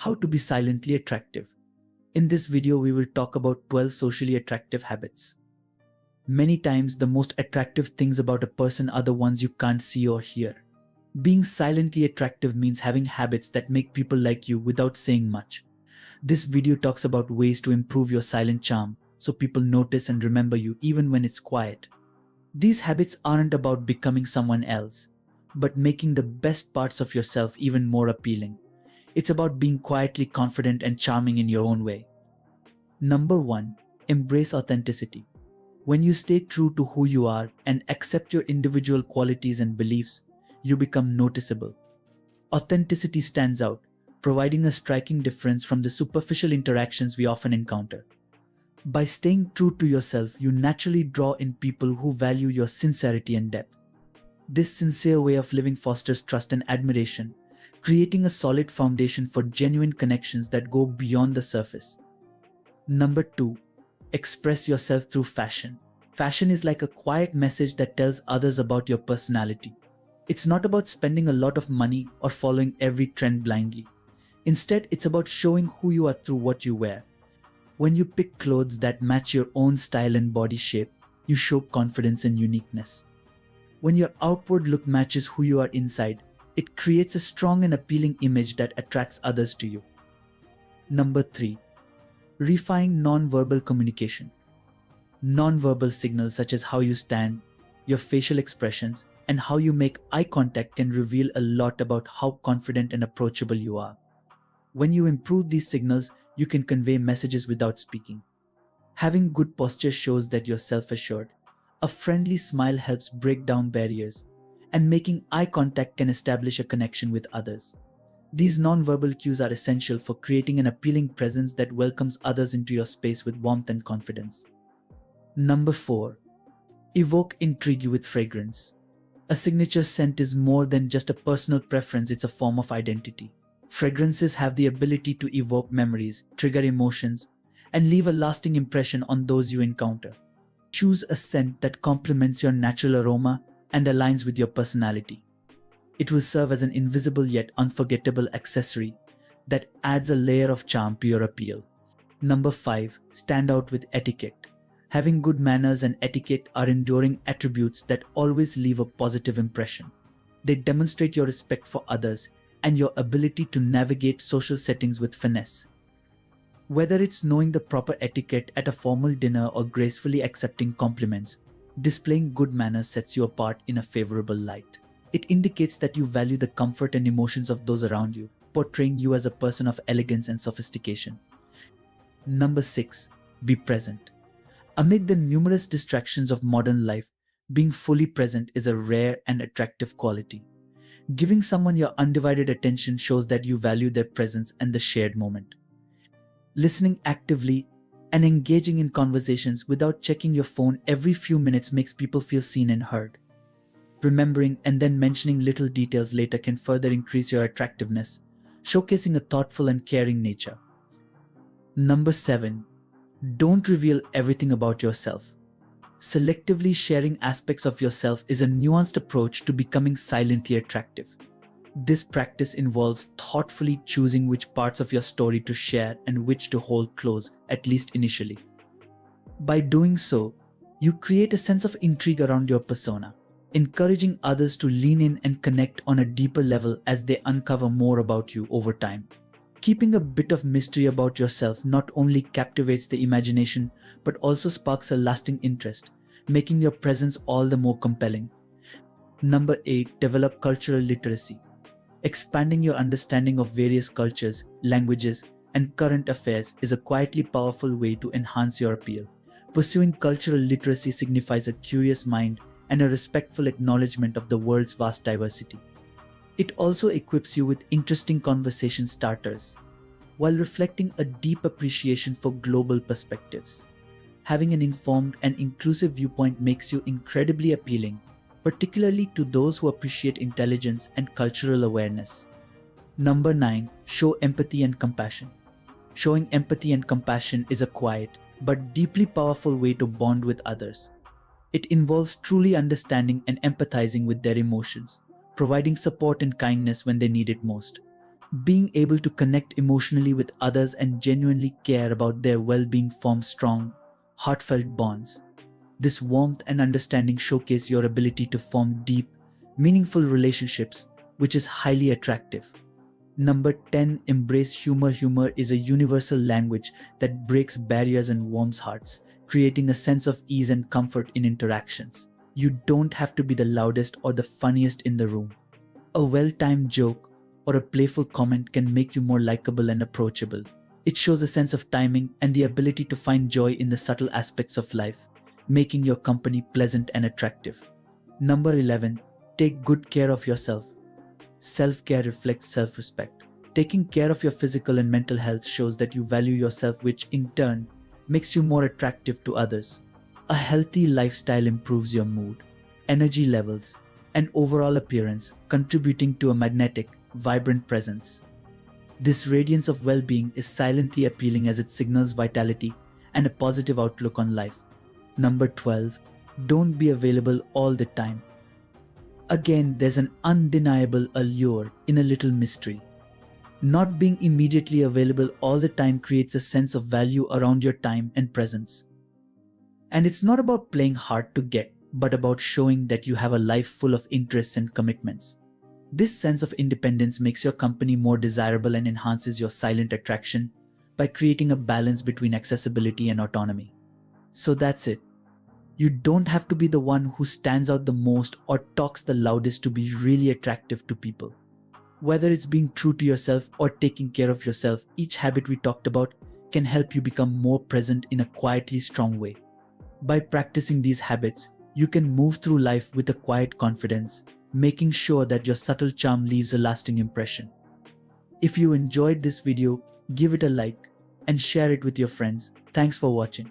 How to be silently attractive. In this video, we will talk about 12 socially attractive habits. Many times, the most attractive things about a person are the ones you can't see or hear. Being silently attractive means having habits that make people like you without saying much. This video talks about ways to improve your silent charm so people notice and remember you even when it's quiet. These habits aren't about becoming someone else, but making the best parts of yourself even more appealing. It's about being quietly confident and charming in your own way. Number 1. Embrace authenticity. When you stay true to who you are and accept your individual qualities and beliefs, you become noticeable. Authenticity stands out, providing a striking difference from the superficial interactions we often encounter. By staying true to yourself, you naturally draw in people who value your sincerity and depth. This sincere way of living fosters trust and admiration, creating a solid foundation for genuine connections that go beyond the surface. Number 2. Express yourself through fashion. Fashion is like a quiet message that tells others about your personality. It's not about spending a lot of money or following every trend blindly. Instead, it's about showing who you are through what you wear. When you pick clothes that match your own style and body shape, you show confidence and uniqueness. When your outward look matches who you are inside, it creates a strong and appealing image that attracts others to you. Number 3. Refine non-verbal communication. Non-verbal signals such as how you stand, your facial expressions, and how you make eye contact can reveal a lot about how confident and approachable you are. When you improve these signals, you can convey messages without speaking. Having good posture shows that you're self-assured. A friendly smile helps break down barriers, and making eye contact can establish a connection with others. These non-verbal cues are essential for creating an appealing presence that welcomes others into your space with warmth and confidence. Number 4. Evoke intrigue with fragrance. A signature scent is more than just a personal preference, it's a form of identity. Fragrances have the ability to evoke memories, trigger emotions, and leave a lasting impression on those you encounter. Choose a scent that complements your natural aroma and aligns with your personality. It will serve as an invisible yet unforgettable accessory that adds a layer of charm to your appeal. Number 5. Stand out with etiquette. Having good manners and etiquette are enduring attributes that always leave a positive impression. They demonstrate your respect for others and your ability to navigate social settings with finesse. Whether it's knowing the proper etiquette at a formal dinner or gracefully accepting compliments, displaying good manners sets you apart in a favorable light. It indicates that you value the comfort and emotions of those around you, portraying you as a person of elegance and sophistication. Number 6. Be present. Amid the numerous distractions of modern life, being fully present is a rare and attractive quality. Giving someone your undivided attention shows that you value their presence and the shared moment. Listening actively and engaging in conversations without checking your phone every few minutes makes people feel seen and heard. Remembering and then mentioning little details later can further increase your attractiveness, showcasing a thoughtful and caring nature. Number 7. Don't reveal everything about yourself. Selectively sharing aspects of yourself is a nuanced approach to becoming silently attractive. This practice involves thoughtfully choosing which parts of your story to share and which to hold close, at least initially. By doing so, you create a sense of intrigue around your persona, encouraging others to lean in and connect on a deeper level as they uncover more about you over time. Keeping a bit of mystery about yourself not only captivates the imagination but also sparks a lasting interest, making your presence all the more compelling. Number 8. Develop cultural literacy. Expanding your understanding of various cultures, languages, and current affairs is a quietly powerful way to enhance your appeal. Pursuing cultural literacy signifies a curious mind and a respectful acknowledgement of the world's vast diversity. It also equips you with interesting conversation starters, while reflecting a deep appreciation for global perspectives. Having an informed and inclusive viewpoint makes you incredibly appealing, particularly to those who appreciate intelligence and cultural awareness. Number 9. Show empathy and compassion. Showing empathy and compassion is a quiet but deeply powerful way to bond with others. It involves truly understanding and empathizing with their emotions, providing support and kindness when they need it most. Being able to connect emotionally with others and genuinely care about their well-being forms strong, heartfelt bonds. This warmth and understanding showcase your ability to form deep, meaningful relationships, which is highly attractive. Number 10. Embrace humor. Humor is a universal language that breaks barriers and warms hearts, creating a sense of ease and comfort in interactions. You don't have to be the loudest or the funniest in the room. A well-timed joke or a playful comment can make you more likable and approachable. It shows a sense of timing and the ability to find joy in the subtle aspects of life, making your company pleasant and attractive. Number 11. Take good care of yourself. Self-care reflects self-respect. Taking care of your physical and mental health shows that you value yourself, which in turn makes you more attractive to others. A healthy lifestyle improves your mood, energy levels, and overall appearance, contributing to a magnetic, vibrant presence. This radiance of well-being is silently appealing as it signals vitality and a positive outlook on life. Number 12. Don't be available all the time. Again, there's an undeniable allure in a little mystery. Not being immediately available all the time creates a sense of value around your time and presence. And it's not about playing hard to get, but about showing that you have a life full of interests and commitments. This sense of independence makes your company more desirable and enhances your silent attraction by creating a balance between accessibility and autonomy. So that's it. You don't have to be the one who stands out the most or talks the loudest to be really attractive to people. Whether it's being true to yourself or taking care of yourself, each habit we talked about can help you become more present in a quietly strong way. By practicing these habits, you can move through life with a quiet confidence, making sure that your subtle charm leaves a lasting impression. If you enjoyed this video, give it a like and share it with your friends. Thanks for watching.